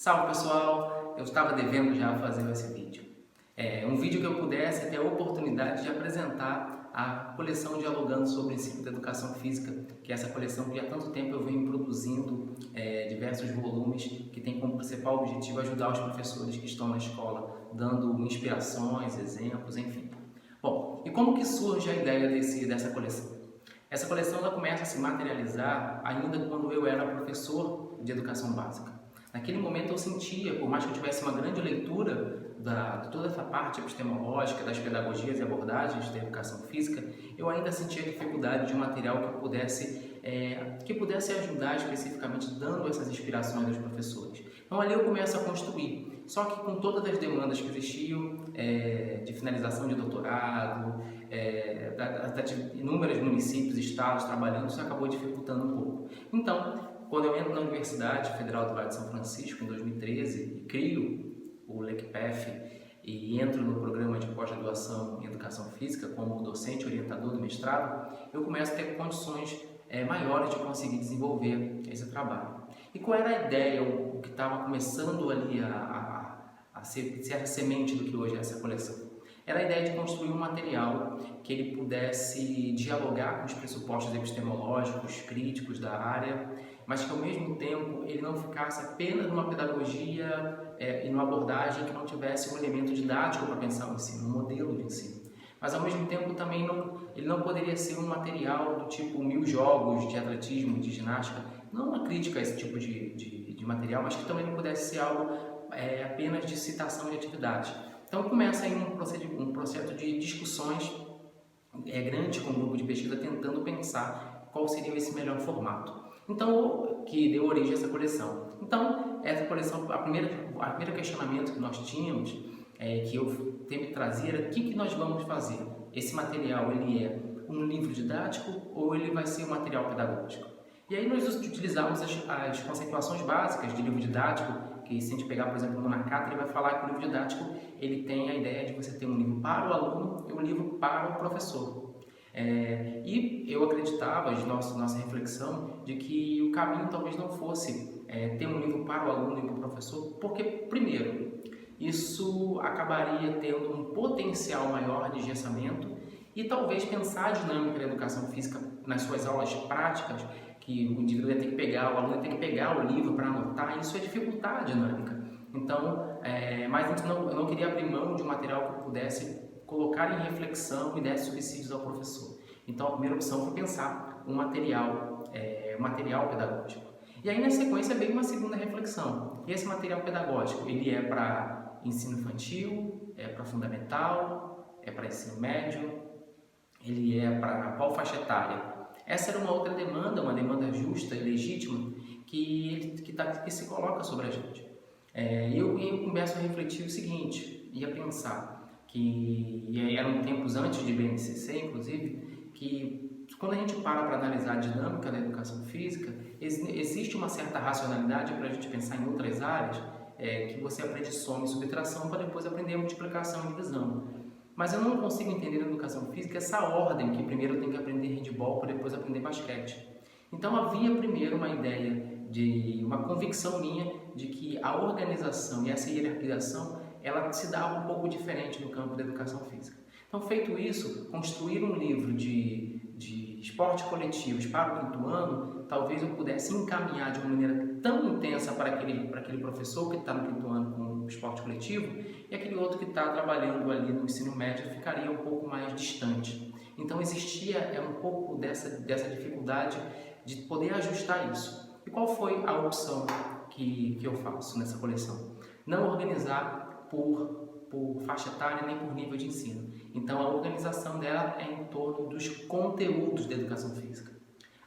Salve pessoal, eu estava devendo já fazer esse vídeo. Um vídeo que eu pudesse ter a oportunidade de apresentar a coleção Dialogando sobre o Ensino da Educação Física, que é essa coleção que há tanto tempo eu venho produzindo diversos volumes que tem como principal objetivo ajudar os professores que estão na escola, dando inspirações, exemplos, enfim. Bom, e como que surge a ideia dessa coleção? Essa coleção ela começa a se materializar ainda quando eu era professor de educação básica. Naquele momento eu sentia, por mais que eu tivesse uma grande leitura de toda essa parte epistemológica, das pedagogias e abordagens da educação física, eu ainda sentia dificuldade de um material que pudesse ajudar especificamente dando essas inspirações aos professores. Então ali eu começo a construir, só que com todas as demandas que existiam, de finalização de doutorado, de inúmeros municípios e estados trabalhando, isso acabou dificultando um pouco. Então, quando eu entro na Universidade Federal do Vale de São Francisco, em 2013, e crio o LECPEF e entro no programa de pós-graduação em Educação Física como docente orientador do mestrado, eu começo a ter condições maiores de conseguir desenvolver esse trabalho. E qual era a ideia, o que estava começando ali a ser a semente do que hoje é essa coleção? Era a ideia de construir um material que ele pudesse dialogar com os pressupostos epistemológicos, críticos da área, mas que ao mesmo tempo ele não ficasse apenas numa pedagogia e numa abordagem que não tivesse um elemento didático para pensar o ensino, um modelo de ensino. Mas ao mesmo tempo também ele não poderia ser um material do tipo 1000 jogos de atletismo, de ginástica, não uma crítica a esse tipo de material, mas que também não pudesse ser algo apenas de citação de atividade. Então começa aí um processo de discussões grande com o grupo de pesquisa tentando pensar qual seria esse melhor formato. Então, que deu origem a essa coleção. Então, essa coleção, o primeiro questionamento que nós tínhamos, que eu sempre trazia, era o que nós vamos fazer? Esse material, ele é um livro didático ou ele vai ser um material pedagógico? E aí nós utilizamos as conceituações básicas de livro didático, que se a gente pegar, por exemplo, no Nakata, ele vai falar que o livro didático ele tem a ideia de você ter um livro para o aluno e um livro para o professor. E eu acreditava, nossa reflexão, de que o caminho talvez não fosse ter um livro para o aluno e para o professor, porque, primeiro, isso acabaria tendo um potencial maior de engessamento e talvez pensar a dinâmica da educação física nas suas aulas práticas, que o indivíduo ia ter que pegar, o aluno ia ter que pegar o livro para anotar, isso ia dificultar a dinâmica. Então, mas eu não queria abrir mão de um material que eu pudesse colocar em reflexão e desse subsídios ao professor. Então, a primeira opção foi pensar um material pedagógico. E aí, na sequência, veio uma segunda reflexão. E esse material pedagógico, ele é para ensino infantil, é para fundamental, é para ensino médio, ele é para qual faixa etária? Essa era uma outra demanda, uma demanda justa e legítima que se coloca sobre a gente. Eu começo a refletir o seguinte, e a pensar que eram tempos antes de BNCC, inclusive, que quando a gente para analisar a dinâmica da educação física, existe uma certa racionalidade para a gente pensar em outras áreas, que você aprende soma e subtração para depois aprender multiplicação e divisão. Mas eu não consigo entender na educação física essa ordem que primeiro eu tenho que aprender handball para depois aprender basquete. Então havia primeiro uma ideia, uma convicção minha de que a organização e essa hierarquização ela se dava um pouco diferente no campo da educação física. Então, feito isso, construir um livro de esportes coletivos para o 5º ano, talvez eu pudesse encaminhar de uma maneira tão intensa para aquele professor que está no 5º ano com o esporte coletivo e aquele outro que está trabalhando ali no ensino médio ficaria um pouco mais distante. Então, existia um pouco dessa dificuldade de poder ajustar isso. E qual foi a opção que eu faço nessa coleção? Não organizar por faixa etária nem por nível de ensino. Então, a organização dela é em torno dos conteúdos da educação física.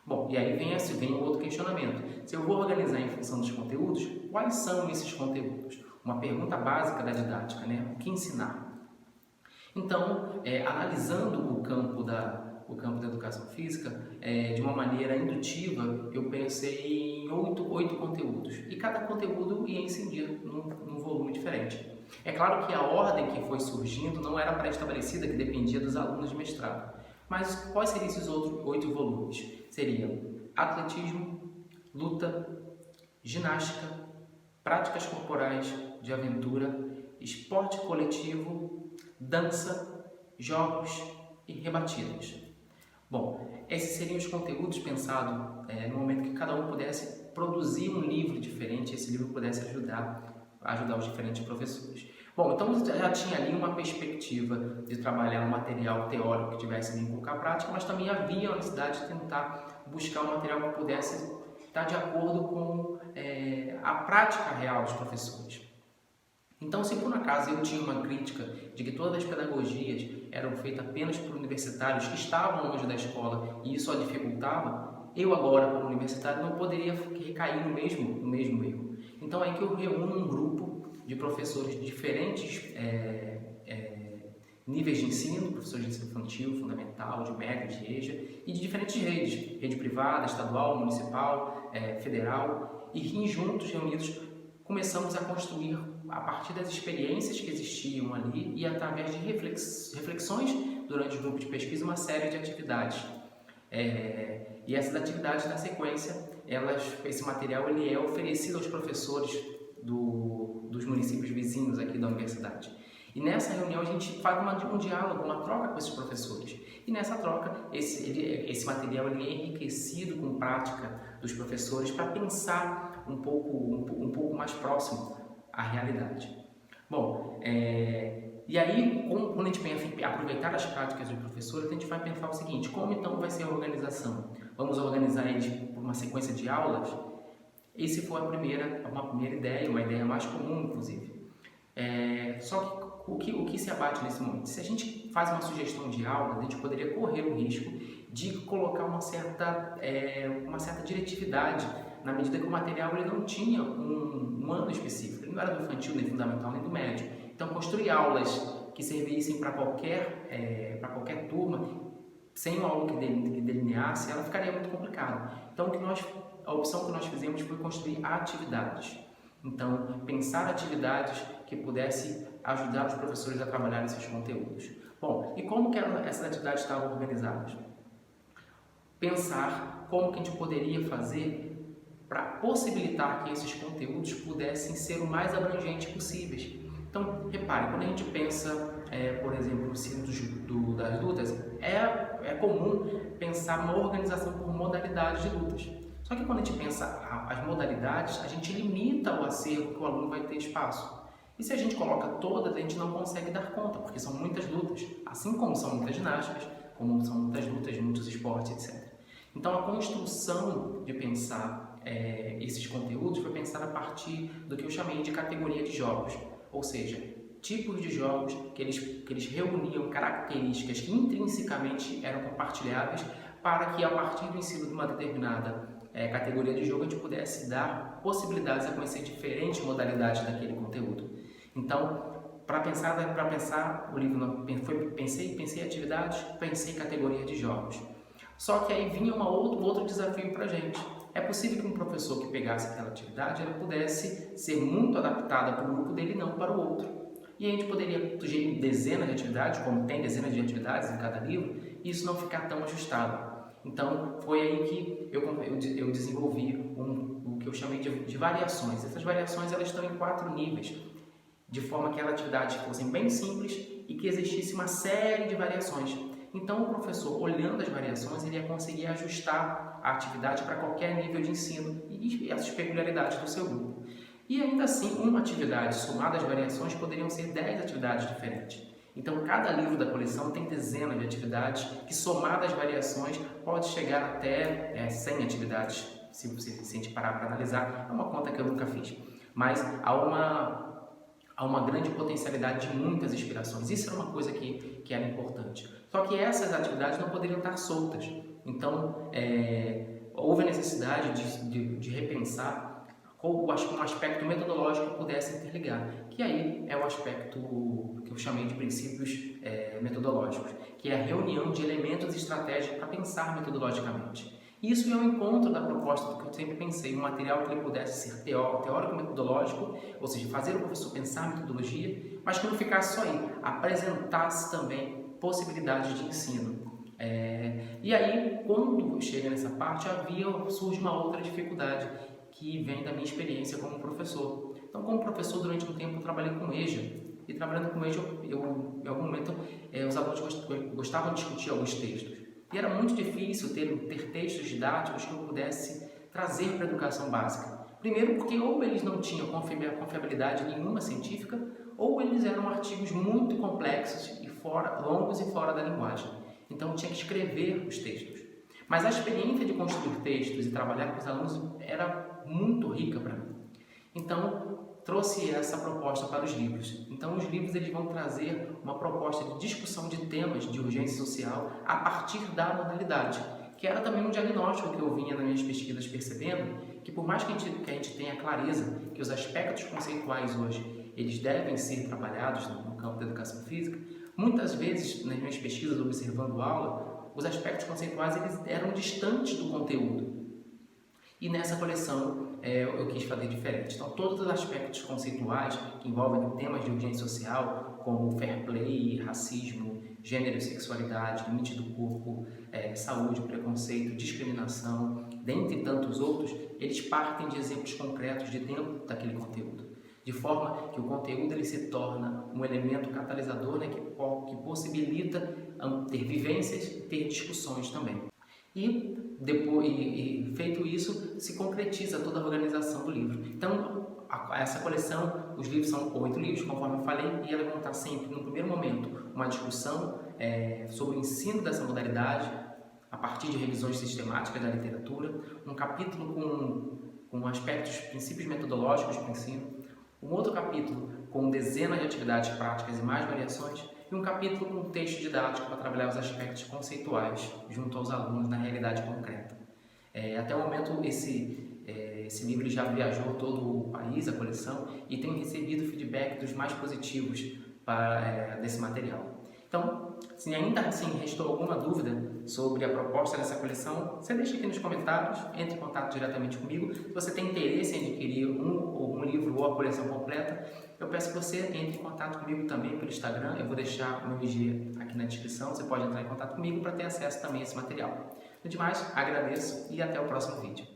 Bom, e aí vem um outro questionamento. Se eu vou organizar em função dos conteúdos, quais são esses conteúdos? Uma pergunta básica da didática, né? O que ensinar? Então, analisando o campo da educação física, de uma maneira indutiva, eu pensei em 8 conteúdos. E cada conteúdo ia incidir num volume diferente. É claro que a ordem que foi surgindo não era pré-estabelecida, que dependia dos alunos de mestrado. Mas quais seriam esses outros 8 volumes? Seriam atletismo, luta, ginástica, práticas corporais de aventura, esporte coletivo, dança, jogos e rebatidas. Bom, esses seriam os conteúdos pensados no momento que cada um pudesse produzir um livro diferente, esse livro pudesse ajudar os diferentes professores. Bom, então já tinha ali uma perspectiva de trabalhar um material teórico que tivesse vínculo com a prática, mas também havia a necessidade de tentar buscar um material que pudesse estar de acordo com a prática real dos professores. Então, se por um acaso eu tinha uma crítica de que todas as pedagogias eram feitas apenas por universitários que estavam longe da escola e isso a dificultava, eu agora, como universitário, não poderia recair no mesmo erro. Então, é que eu reúno um grupo de professores de diferentes níveis de ensino, professores de ensino infantil, fundamental, de médio, de EJA, e de diferentes redes, rede privada, estadual, municipal, federal, e juntos, reunidos, começamos a construir, a partir das experiências que existiam ali e através de reflexões durante o grupo de pesquisa, uma série de atividades. E essas atividades, na sequência, esse material ele é oferecido aos professores dos municípios vizinhos aqui da universidade. E nessa reunião a gente faz um diálogo, uma troca com esses professores. E nessa troca, esse material ele é enriquecido com prática dos professores para pensar um pouco mais próximo à realidade. Bom, e aí, quando a gente pensa em aproveitar as práticas dos professores, a gente vai pensar o seguinte: como então vai ser a organização? Vamos organizar eles por uma sequência de aulas? Esse foi uma primeira ideia, uma ideia mais comum, inclusive. Só que o que se abate nesse momento? Se a gente faz uma sugestão de aula, a gente poderia correr o risco de colocar uma certa diretividade, na medida que o material ele não tinha um ano específico, ele não era do infantil, nem fundamental, nem do médio. Então, construir aulas que servissem para qualquer turma, sem um aula que delineasse, ela ficaria muito complicada. Então, a opção que nós fizemos foi construir atividades. Então, pensar atividades que pudessem ajudar os professores a trabalhar esses conteúdos. Bom, e como que essas atividades estavam organizadas? Pensar como que a gente poderia fazer para possibilitar que esses conteúdos pudessem ser o mais abrangentes possíveis. Então, repare, quando a gente pensa, por exemplo, no ensino das lutas, é comum pensar uma organização por modalidades de lutas. Só que quando a gente pensa as modalidades, a gente limita o acervo que o aluno vai ter espaço. E se a gente coloca todas, a gente não consegue dar conta, porque são muitas lutas, assim como são muitas ginásticas, como são muitas lutas de muitos esportes, etc. Então, a construção de pensar esses conteúdos foi pensada a partir do que eu chamei de categoria de jogos, ou seja, tipos de jogos que eles reuniam características que intrinsecamente eram compartilháveis para que, a partir do ensino de uma determinada categoria de jogo, a gente pudesse dar possibilidades a conhecer diferentes modalidades daquele conteúdo. Então, para pensar o livro, pensei atividades, pensei categoria de jogos. Só que aí vinha um outro desafio para a gente. É possível que um professor que pegasse aquela atividade, ela pudesse ser muito adaptada para o grupo dele e não para o outro. E a gente poderia sugerir dezenas de atividades, como tem dezenas de atividades em cada livro, e isso não ficar tão ajustado. Então, foi aí que eu desenvolvi o que eu chamei de variações. Essas variações elas estão em 4 níveis, de forma que as atividades fossem bem simples e que existisse uma série de variações. Então, o professor, olhando as variações, ele ia conseguir ajustar a atividade para qualquer nível de ensino e as peculiaridades do seu grupo. E ainda assim, uma atividade somada às variações poderiam ser 10 atividades diferentes. Então, cada livro da coleção tem dezenas de atividades que, somadas às variações, pode chegar até 100 atividades, se a gente parar para analisar. É uma conta que eu nunca fiz. Mas há uma grande potencialidade de muitas inspirações. Isso era uma coisa que era importante. Só que essas atividades não poderiam estar soltas. Então, houve a necessidade de repensar um aspecto metodológico que pudesse interligar, que aí é o aspecto que eu chamei de princípios metodológicos, que é a reunião de elementos e estratégias para pensar metodologicamente. Isso é o encontro da proposta do que eu sempre pensei, um material que ele pudesse ser teórico-metodológico, ou seja, fazer o professor pensar metodologia, mas que não ficasse só aí, apresentasse também possibilidades de ensino. E aí, quando chega nessa parte, surge uma outra dificuldade, que vem da minha experiência como professor. Então, como professor, durante um tempo eu trabalhei com EJA, e trabalhando com EJA, em algum momento, os alunos gostavam de discutir alguns textos. E era muito difícil ter textos didáticos que eu pudesse trazer para a educação básica. Primeiro porque ou eles não tinham confiabilidade nenhuma científica, ou eles eram artigos muito complexos e longos e fora da linguagem. Então eu tinha que escrever os textos. Mas a experiência de construir textos e trabalhar com os alunos era muito rica para mim. Então trouxe essa proposta para os livros. Então os livros eles vão trazer uma proposta de discussão de temas de urgência social a partir da modalidade, que era também um diagnóstico que eu vinha nas minhas pesquisas percebendo, que por mais que a gente tenha clareza que os aspectos conceituais hoje eles devem ser trabalhados no campo da educação física, muitas vezes nas minhas pesquisas observando aula, os aspectos conceituais eles eram distantes do conteúdo. E nessa coleção eu quis fazer diferente. Então todos os aspectos conceituais que envolvem temas de urgência social, como fair play, racismo, gênero e sexualidade, limite do corpo, saúde, preconceito, discriminação, dentre tantos outros, eles partem de exemplos concretos de dentro daquele conteúdo, de forma que o conteúdo ele se torna um elemento catalisador, né, que possibilita ter vivências e ter discussões também. E feito isso, se concretiza toda a organização do livro. Então, essa coleção, os livros são 8 livros, conforme eu falei, e elas vão estar sempre, no primeiro momento, uma discussão sobre o ensino dessa modalidade, a partir de revisões sistemáticas da literatura, um capítulo com aspectos, princípios metodológicos para o ensino, um outro capítulo com dezenas de atividades práticas e mais variações, e um capítulo com texto didático para trabalhar os aspectos conceituais junto aos alunos na realidade concreta. Até o momento, esse livro já viajou todo o país, a coleção, e tem recebido feedback dos mais positivos desse material. Então, se ainda assim restou alguma dúvida sobre a proposta dessa coleção, você deixa aqui nos comentários, entre em contato diretamente comigo. Se você tem interesse em adquirir um livro ou a coleção completa, eu peço que você entre em contato comigo também pelo Instagram. Eu vou deixar o meu IG aqui na descrição, você pode entrar em contato comigo para ter acesso também a esse material. No demais, agradeço e até o próximo vídeo.